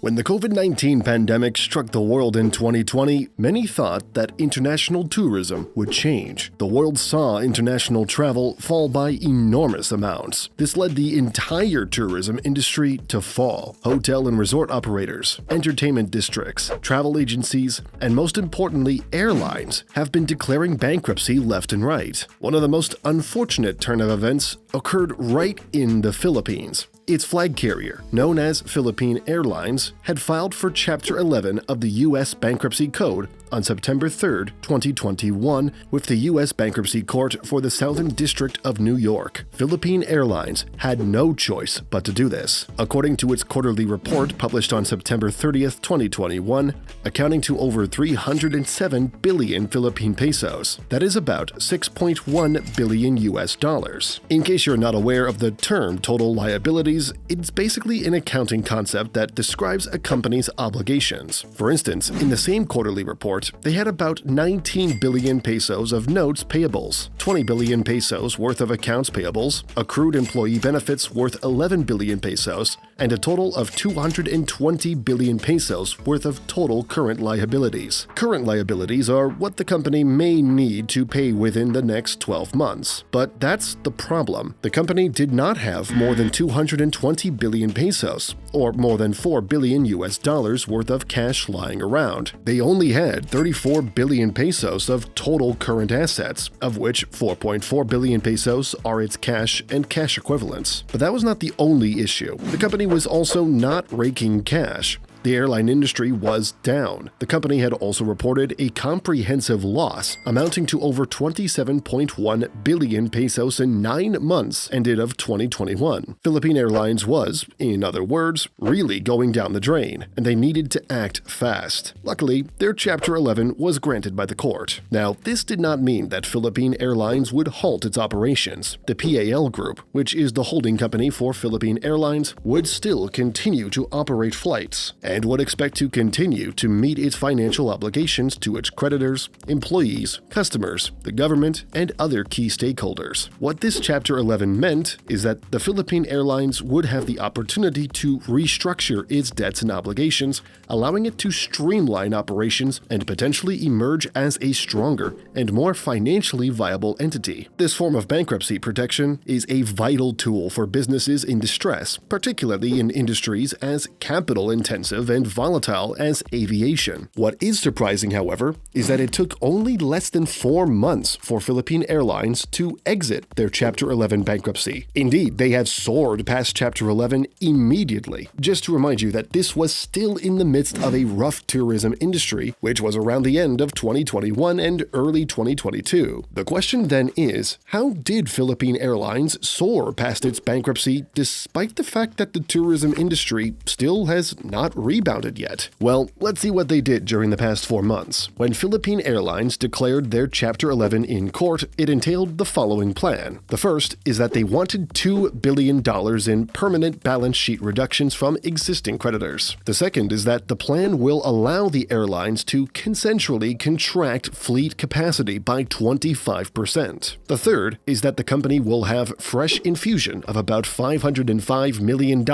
When the COVID-19 pandemic struck the world in 2020, many thought that international tourism would change. The world saw international travel fall by enormous amounts. This led the entire tourism industry to fall. Hotel and resort operators, entertainment districts, travel agencies, and most importantly, airlines have been declaring bankruptcy left and right. One of the most unfortunate turn of events occurred right in the Philippines. Its flag carrier, known as Philippine Airlines, had filed for Chapter 11 of the U.S. Bankruptcy Code on September 3, 2021, with the U.S. Bankruptcy Court for the Southern District of New York. Philippine Airlines had no choice but to do this. According to its quarterly report published on September 30, 2021, accounting to over 307 billion Philippine pesos. That is about 6.1 billion US dollars. In case you're not aware of the term total liabilities, it's basically an accounting concept that describes a company's obligations. For instance, in the same quarterly report, they had about 19 billion pesos of notes payables, 20 billion pesos worth of accounts payables, accrued employee benefits worth 11 billion pesos, and a total of 220 billion pesos worth of total current liabilities. Current liabilities are what the company may need to pay within the next 12 months. But that's the problem. The company did not have more than 220 billion pesos, or more than 4 billion US dollars worth of cash lying around. They only had 34 billion pesos of total current assets, of which 4.4 billion pesos are its cash and cash equivalents. But that was not the only issue. The company was also not raking cash. The airline industry was down. The company had also reported a comprehensive loss amounting to over 27.1 billion pesos in 9 months ended of 2021. Philippine Airlines was, in other words, really going down the drain, and they needed to act fast. Luckily, their Chapter 11 was granted by the court. Now, this did not mean that Philippine Airlines would halt its operations. The PAL Group, which is the holding company for Philippine Airlines, would still continue to operate flights and would expect to continue to meet its financial obligations to its creditors, employees, customers, the government, and other key stakeholders. What this Chapter 11 meant is that the Philippine Airlines would have the opportunity to restructure its debts and obligations, allowing it to streamline operations and potentially emerge as a stronger and more financially viable entity. This form of bankruptcy protection is a vital tool for businesses in distress, particularly in industries as capital-intensive and volatile as aviation. What is surprising, however, is that it took only less than 4 months for Philippine Airlines to exit their Chapter 11 bankruptcy. Indeed, they have soared past Chapter 11 immediately. Just to remind you that this was still in the midst of a rough tourism industry, which was around the end of 2021 and early 2022. The question then is, how did Philippine Airlines soar past its bankruptcy despite the fact that the tourism industry still has not rebounded yet? Well, let's see what they did during the past 4 months. When Philippine Airlines declared their Chapter 11 in court, it entailed the following plan. The first is that they wanted $2 billion in permanent balance sheet reductions from existing creditors. The second is that the plan will allow the airlines to consensually contract fleet capacity by 25%. The third is that the company will have fresh infusion of about $505 million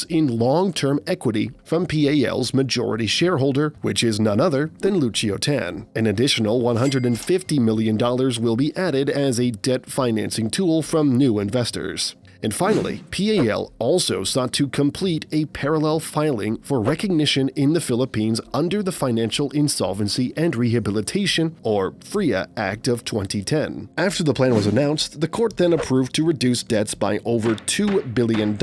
in long-term equity from PAL's majority shareholder, which is none other than Lucio Tan. An additional $150 million will be added as a debt financing tool from new investors. And finally, PAL also sought to complete a parallel filing for recognition in the Philippines under the Financial Insolvency and Rehabilitation, or FRIA, Act of 2010. After the plan was announced, the court then approved to reduce debts by over $2 billion,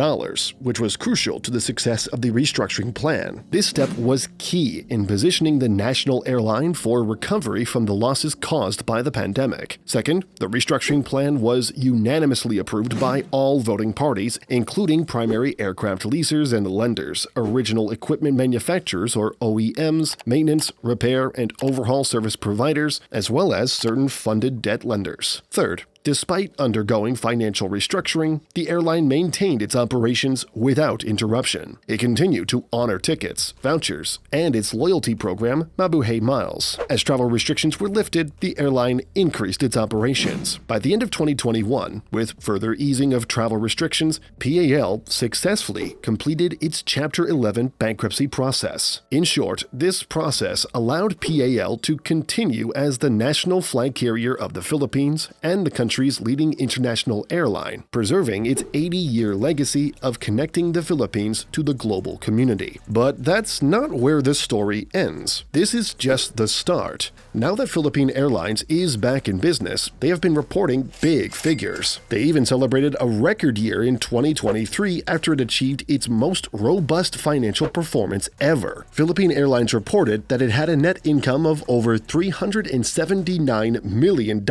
which was crucial to the success of the restructuring plan. This step was key in positioning the national airline for recovery from the losses caused by the pandemic. Second, the restructuring plan was unanimously approved by all voting parties, including primary aircraft leasers and lenders, original equipment manufacturers or OEMs, maintenance, repair, and overhaul service providers, as well as certain funded debt lenders. Third, Despite undergoing financial restructuring, the airline maintained its operations without interruption. It continued to honor tickets, vouchers, and its loyalty program, Mabuhay Miles. As travel restrictions were lifted, the airline increased its operations. By the end of 2021, with further easing of travel restrictions, PAL successfully completed its Chapter 11 bankruptcy process. In short, this process allowed PAL to continue as the national flag carrier of the Philippines and the country's leading international airline, preserving its 80-year legacy of connecting the Philippines to the global community. But that's not where this story ends. This is just the start. Now that Philippine Airlines is back in business, they have been reporting big figures. They even celebrated a record year in 2023 after it achieved its most robust financial performance ever. Philippine Airlines reported that it had a net income of over $379 million,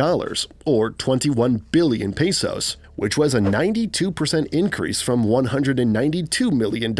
or 21 billion pesos, which was a 92% increase from $192 million,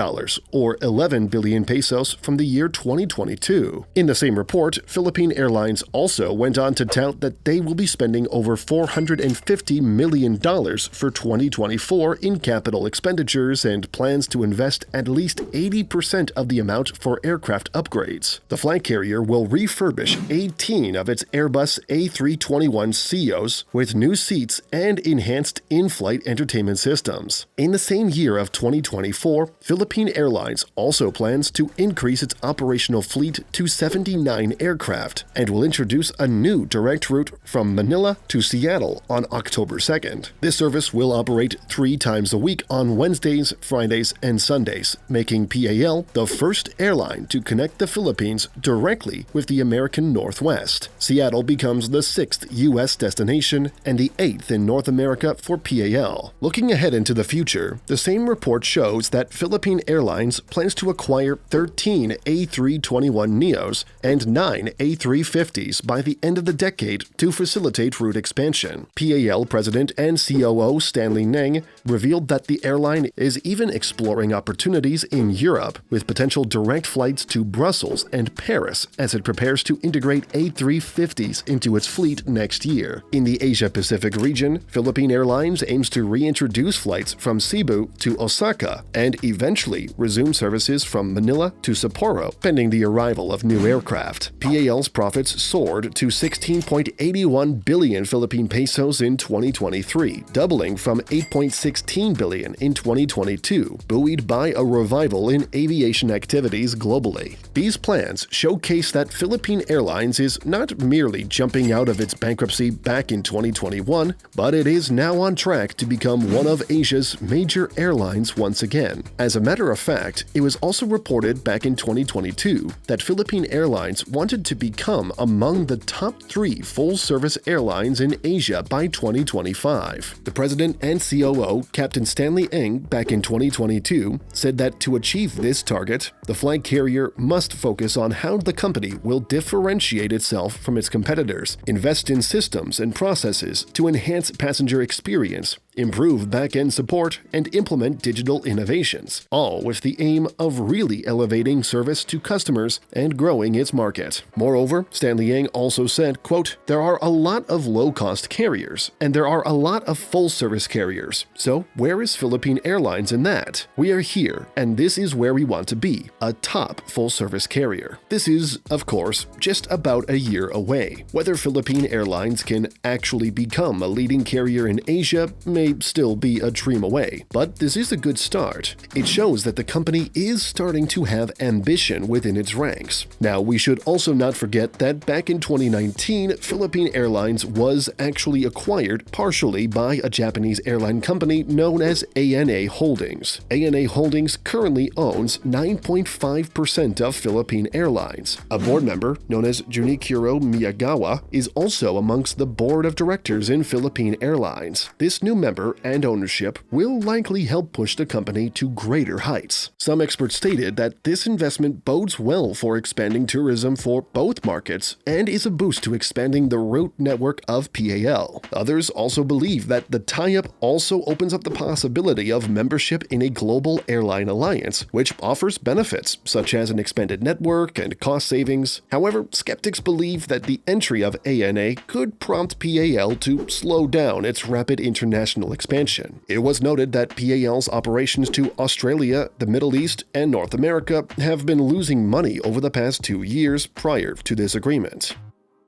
or 11 billion pesos from the year 2022. In the same report, Philippine Airlines also went on to tout that they will be spending over $450 million for 2024 in capital expenditures and plans to invest at least 80% of the amount for aircraft upgrades. The flag carrier will refurbish 18 of its Airbus A321ceos with new seats and enhanced in-flight entertainment systems. In the same year of 2024, Philippine Airlines also plans to increase its operational fleet to 79 aircraft and will introduce a new direct route from Manila to Seattle on October 2nd. This service will operate 3 times a week on Wednesdays, Fridays, and Sundays, making PAL the first airline to connect the Philippines directly with the American Northwest. Seattle becomes the 6th U.S. destination and the 8th in North America for PAL. Looking ahead into the future, the same report shows that Philippine Airlines plans to acquire 13 A321neos and 9 A350s by the end of the decade to facilitate route expansion. PAL President and COO Stanley Ng revealed that the airline is even exploring opportunities in Europe, with potential direct flights to Brussels and Paris as it prepares to integrate A350s into its fleet next year. In the Asia-Pacific region, Philippine Airlines aims to reintroduce flights from Cebu to Osaka and eventually resume services from Manila to Sapporo, pending the arrival of new aircraft. PAL's profits soared to 16.81 billion Philippine pesos in 2023, doubling from 8.16 billion in 2022, buoyed by a revival in aviation activities globally. These plans showcase that Philippine Airlines is not merely jumping out of its bankruptcy back in 2021, but it is now on track to become one of Asia's major airlines once again. As a matter of fact, it was also reported back in 2022 that Philippine Airlines wanted to become among the top 3 full-service airlines in Asia by 2025. The president and COO, Captain Stanley Ng, back in 2022, said that to achieve this target, the flag carrier must focus on how the company will differentiate itself from its competitors, invest in systems and processes to enhance passenger experience, improve back-end support, and implement digital innovations, all with the aim of really elevating service to customers and growing its market. Moreover, Stanley Yang also said, quote, "There are a lot of low-cost carriers, and there are a lot of full-service carriers. So where is Philippine Airlines in that? We are here, and this is where we want to be, a top full-service carrier." This is, of course, just about a year away. Whether Philippine Airlines can actually become a leading carrier in Asia may still be a dream away, but this is a good start. It shows that the company is starting to have ambition within its ranks. Now, we should also not forget that back in 2019, Philippine Airlines was actually acquired partially by a Japanese airline company known as ANA Holdings. ANA Holdings currently owns 9.5% of Philippine Airlines. A board member known as Junichiro Miyagawa is also amongst the board of directors in Philippine Airlines. This new member member and ownership will likely help push the company to greater heights. Some experts stated that this investment bodes well for expanding tourism for both markets and is a boost to expanding the route network of PAL. Others also believe that the tie-up also opens up the possibility of membership in a global airline alliance, which offers benefits such as an expanded network and cost savings. However, skeptics believe that the entry of ANA could prompt PAL to slow down its rapid international expansion. It was noted that PAL's operations to Australia, the Middle East, and North America have been losing money over the past 2 years prior to this agreement.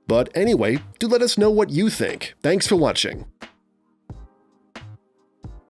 But anyway, do let us know what you think. Thanks for watching.